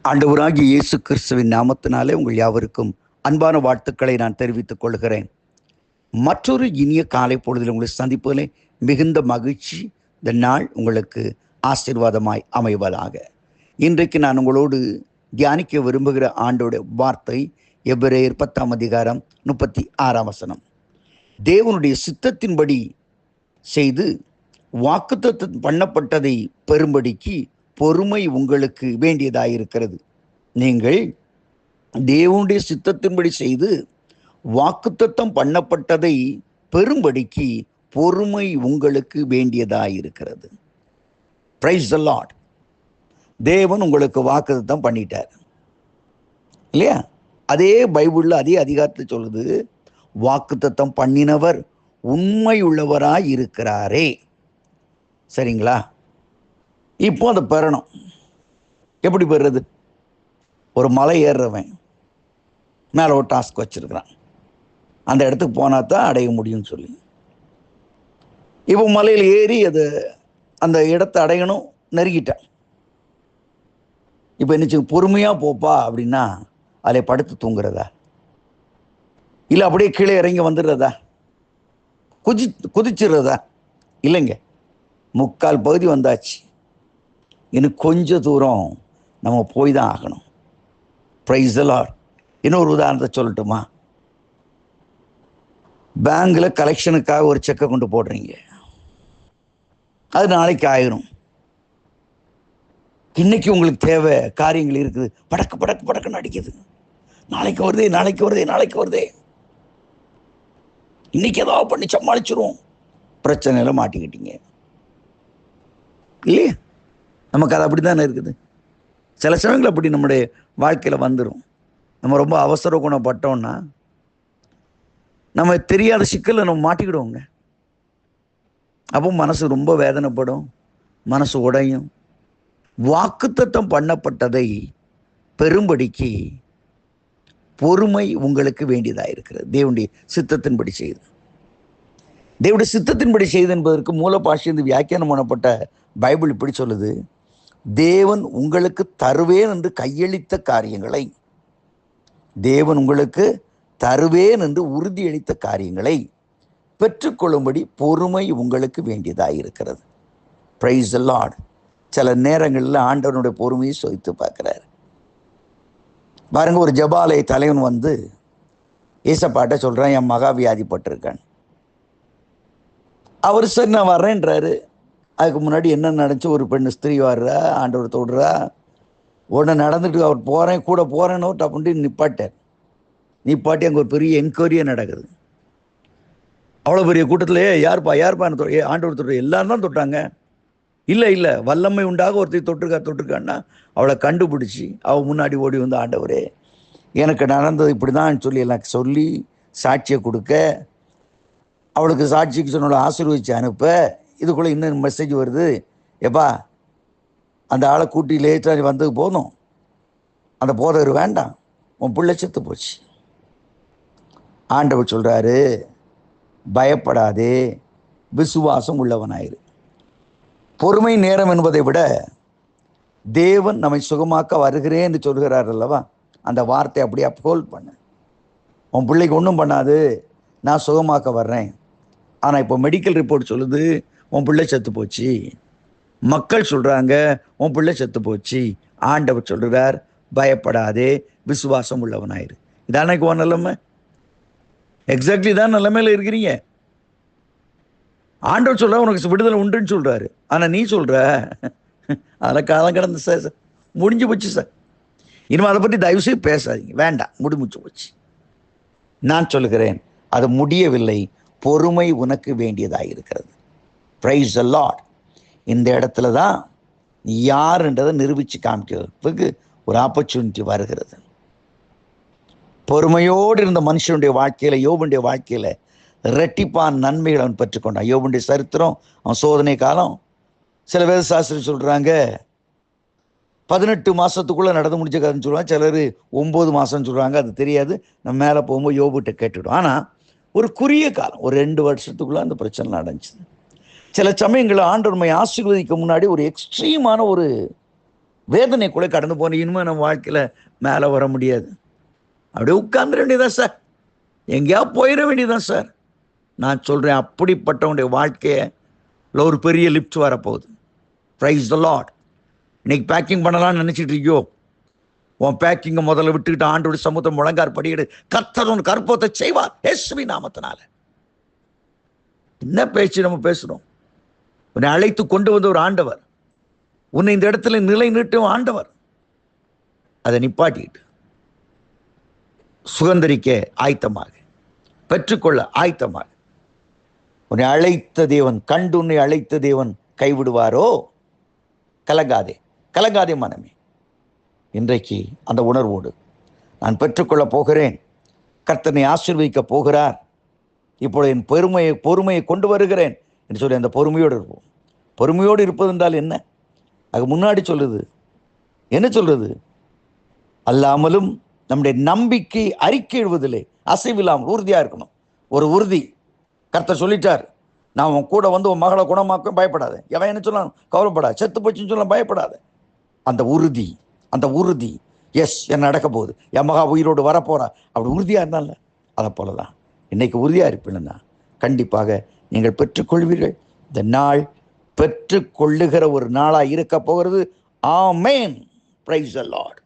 ஆண்டவராகிய இயேசு கிறிஸ்துவின் நாமத்தினாலே உங்கள் யாவருக்கும் அன்பான வாழ்த்துக்களை நான் தெரிவித்துக் கொள்கிறேன். மற்றொரு இனிய காலை பொழுதில் உங்களை சந்திப்பதிலே மிகுந்த மகிழ்ச்சி. இந்த நாள் உங்களுக்கு ஆசீர்வாதமாய் அமைவதாக. இன்றைக்கு நான் உங்களோடு தியானிக்க விரும்புகிற ஆண்டோட வார்த்தை எபிரேயர் 10:36. தேவனுடைய சித்தத்தின்படி செய்து வாக்குத்தத்தம் பண்ணப்பட்டதை பெறும்படிக்கு பொறுமை உங்களுக்கு வேண்டியதாயிருக்கிறது. நீங்கள் தேவனுடைய சித்தத்தின்படி செய்து வாக்குத்தத்தம் பண்ணப்பட்டதை பெறும்படிக்கு பொறுமை உங்களுக்கு வேண்டியதாயிருக்கிறது. Price the Lord. தேவன் உங்களுக்கு வாக்குத்தத்தம் பண்ணிட்டார் இல்லையா? அதே பைபிள்ல அதே அதிகாரத்தை சொல்லுது, வாக்குத்தத்தம் பண்ணினவர் உண்மை உள்ளவராய் இருக்கிறாரே. சரிங்களா? இப்போ அதை பெறணும். எப்படி பெறுறது? ஒரு மலை ஏறுறவன் மேலே ஒரு டாஸ்க் வச்சிருக்கிறான், அந்த இடத்துக்கு போனா தான் அடைய முடியும்னு சொல்லி. இப்போ மலையில் ஏறி அந்த இடத்தை அடையணும், நெருங்கிட்டான். இப்போ என்ன பொறுமையா போப்பா அப்படின்னா அதில் படுத்து தூங்குறதா, இல்லை அப்படியே கீழே இறங்கி வந்துடுறதா, குதிச்சிடுறதா? இல்லைங்க, முக்கால் பகுதி வந்தாச்சு, இன்னும் கொஞ்ச தூரம் நம்ம போய் தான் ஆகணும். Price the Lord. இன்னொரு உதாரணத்தை சொல்லட்டுமா? பேங்க்ல கலெக்ஷனுக்காக ஒரு செக்கை கொண்டு போடுறீங்க, அது நாளைக்கு ஆயிரும். இன்னைக்கு உங்களுக்கு தேவை காரியங்கள் இருக்குது, படக்கு படக்கு படக்குன்னு அடிக்குது, நாளைக்கு வருதே நாளைக்கு வருதே நாளைக்கு வருதே, இன்னைக்கு ஏதாவது பண்ணி சமாளிச்சிரும். பிரச்சனையில மாட்டிக்கிட்டீங்க இல்லையா? நமக்கு அது அப்படி தானே இருக்குது. சில சமயங்கள் அப்படி நம்முடைய வாழ்க்கையில் வந்துடும். நம்ம ரொம்ப அவசர குணப்பட்டோம்னா நம்ம தெரியாத சிக்கலில் நம்ம மாட்டிக்கிடுவோங்க. அப்போ மனசு ரொம்ப வேதனைப்படும், மனசு உடையும். வாக்குத்தத்தம் பண்ணப்பட்டதை பெறும்படிக்கு பொறுமை உங்களுக்கு வேண்டியதாக இருக்கிறது. தேவனுடைய சித்தத்தின்படி செய்து. தேவனுடைய சித்தத்தின்படி செய்து என்பதற்கு மூல பாஷையிலிருந்து வியாக்கியானம் பண்ணப்பட்ட பைபிள் இப்படி சொல்லுது, தேவன் உங்களுக்கு தருவேன் என்று கையளித்த காரியங்களை, தேவன் உங்களுக்கு தருவேன் என்று உறுதியளித்த காரியங்களை பெற்றுக்கொள்ளும்படி பொறுமை உங்களுக்கு வேண்டியதாக இருக்கிறது. Price the Lord. சில நேரங்களில் ஆண்டவனுடைய பொறுமையை சோதித்து பார்க்கிறார். பாருங்க, ஒரு ஜபாலய தலைவன் வந்து ஏசப்பாட்ட சொல்றான், என் மகா வியாதிப்பட்டிருக்கான். அவர் சரி நான் வர்றேன்றாரு. அதுக்கு முன்னாடி என்ன நடந்துச்சு? ஒரு பெண் ஸ்திரீ வர்றா, ஆண்டவர் தொடுறா, உடனே நடந்துட்டு அவர் போறேன் கூட போறேன்னு டப்புன்னு நிப்பாட்டி அங்கே ஒரு பெரிய என்கொயரியே நடக்குது. அவ்வளோ பெரிய கூட்டத்தில் யாருப்பா ஆண்டவர் தொட்டு எல்லாரும் தான் தொட்டாங்க. இல்லை வல்லமை உண்டாக ஒருத்தர் தொட்டிருக்கான்னா அவளை கண்டுபிடிச்சி அவள் முன்னாடி ஓடி வந்து, ஆண்டவரே எனக்கு நடந்தது இப்படி தான் சொல்லி எனக்கு சொல்லி சாட்சியை கொடுக்க, அவளுக்கு சாட்சிக்கு சொன்னோட ஆசீர்வதிச்சு அனுப்ப. இதுக்குள்ளே இன்னும் மெசேஜ் வருது, எப்பா அந்த ஆளை கூட்டி லேட்டாக வந்தது போதும், அந்த போதவர் வேண்டாம், உன் பிள்ளை செத்து போச்சு. ஆண்டவர் சொல்கிறாரு, பயப்படாதே, விசுவாசம் உள்ளவனாயிரு. பொறுமை நேரம் என்பதை விட தேவன் நம்மை சுகமாக்க வருகிறேன் என்று சொல்கிறார் அல்லவா, அந்த வார்த்தை அப்படியே அப்ஹோல்ட் பண்ணு. உன் பிள்ளைக்கு ஒன்றும் பண்ணாது, நான் சுகமாக்க வர்றேன். ஆனால் இப்போ மெடிக்கல் ரிப்போர்ட் சொல்லுது உன் பிள்ளை செத்து போச்சு, மக்கள் சொல்கிறாங்க உன் பிள்ளை செத்து போச்சு. ஆண்டவர் சொல்கிறார், பயப்படாதே, விசுவாசம் உள்ளவனாயிரு. இதானே உன் நிலைமை? எக்ஸாக்ட்லி தான் நிலைமையில இருக்கிறீங்க. ஆண்டவர் சொல்ற உனக்கு விடுதலை உண்டுன்னு சொல்றாரு, ஆனா நீ சொல்ற அதெல்லாம் காலம் கடந்து சார், முடிஞ்சு போச்சு சார், இனிமே அதை பற்றி தயவு செய்து பேசாதீங்க, வேண்டாம், முடிச்சு போச்சு. நான் சொல்லுகிறேன், அது முடியவில்லை, பொறுமை உனக்கு வேண்டியதாக இருக்கிறது. Price the Lord. இந்த இடத்துல தான் யாருன்றதை நிரூபிச்சு காமிக்கிறதுக்கு ஒரு ஆப்பர்ச்சுனிட்டி வருகிறது. பொறுமையோடு இருந்த மனுஷனுடைய வாழ்க்கையில, யோபுடைய வாழ்க்கையில ரெட்டிப்பான் நன்மைகள் அவன் பெற்றுக்கொண்டான். யோபுடைய சரித்திரம், அவன் சோதனை காலம், சில வேத சாஸ்திரம் சொல்றாங்க 18 மாசத்துக்குள்ள நடந்து முடிச்ச கதைன்னு சொல்லுவாங்க, சிலர் 9 மாசம்னு சொல்றாங்க, அது தெரியாது, நம்ம மேலே போகும்போது யோபுகிட்ட கேட்டுவிடும். ஆனா ஒரு குறுகிய காலம், ஒரு 2 வருஷத்துக்குள்ள அந்த பிரச்சனை நடந்துச்சு. சில சமயங்களில் ஆண்டவர் நம்மை ஆசீர்வதிக்க முன்னாடி ஒரு எக்ஸ்ட்ரீமான ஒரு வேதனைக்குள்ளே கடந்து போன இனிமேல் நம்ம வாழ்க்கையில் மேலே வர முடியாது. அப்படியே உட்கார்ந்துட வேண்டியதான் சார், எங்கேயா போயிட வேண்டியதான் சார். நான் சொல்கிறேன், அப்படிப்பட்டவனுடைய வாழ்க்கையில் ஒரு பெரிய லிஃப்ட் வரப்போகுது. Praise the Lord. இன்னைக்கு பேக்கிங் பண்ணலாம்னு நினச்சிட்டு இருக்கியோ, உன் பேக்கிங்கை முதல்ல விட்டுக்கிட்டு ஆண்டோட சமூகத்தை முழங்கார் படிக்கிடு. கர்த்தர் உன் கற்பத்தை செய்வார் இயேசுவின் நாமத்தினால. என்ன பேச்சு நம்ம பேசுறோம்? உன்னை அழைத்து கொண்டு வந்த ஒரு ஆண்டவர், உன்னை இந்த இடத்துல நிலை நீட்டும் ஆண்டவர். அதை நிப்பாட்டிட்டு சுதந்திரிக்க ஆயத்தமாக, பெற்றுக்கொள்ள ஆயத்தமாக. உன்னை அழைத்த தேவன், கண்டு உன்னை அழைத்த தேவன் கைவிடுவாரோ? கலங்காதே, கலங்காதே மனமே. இன்றைக்கு அந்த உணர்வோடு நான் பெற்றுக்கொள்ள போகிறேன், கர்த்தனை ஆசீர்வதிக்க போகிறார், இப்பொழுது என் பொறுமையை கொண்டு வருகிறேன் என்று சொல்லி அந்த பொறுமையோடு இருப்போம். பொறுமையோடு இருப்பது என்றால் என்ன? அது முன்னாடி சொல்லுது, என்ன சொல்றது? அல்லாமலும் நம்முடைய நம்பிக்கை அறிக்கை எழுவதில்லை அசைவில்லாமல் உறுதியா இருக்கணும். ஒரு உறுதி. கர்த்தர் சொல்லிட்டார், நான் உன் கூட வந்து உன் மகளை குணமாக்க பயப்படாத. எவன் என்ன சொல்லலாம் கவலைப்படாது, செத்து போச்சுன்னு சொல்ல பயப்படாத. அந்த உறுதி, அந்த உறுதி, எஸ் என்ன நடக்க போகுது, என் மகா உயிரோடு வரப்போறா, அப்படி உறுதியா இருந்தால அதை போலதான் இன்னைக்கு உறுதியா இருப்பீங்கன்னா கண்டிப்பாக நீங்கள் பெற்றுக்கொள்வீர்கள். இந்த நாள் பெற்றுக்கொள்ளுகிற ஒரு நாளா இருக்க போகிறது. ஆமென். Praise the Lord.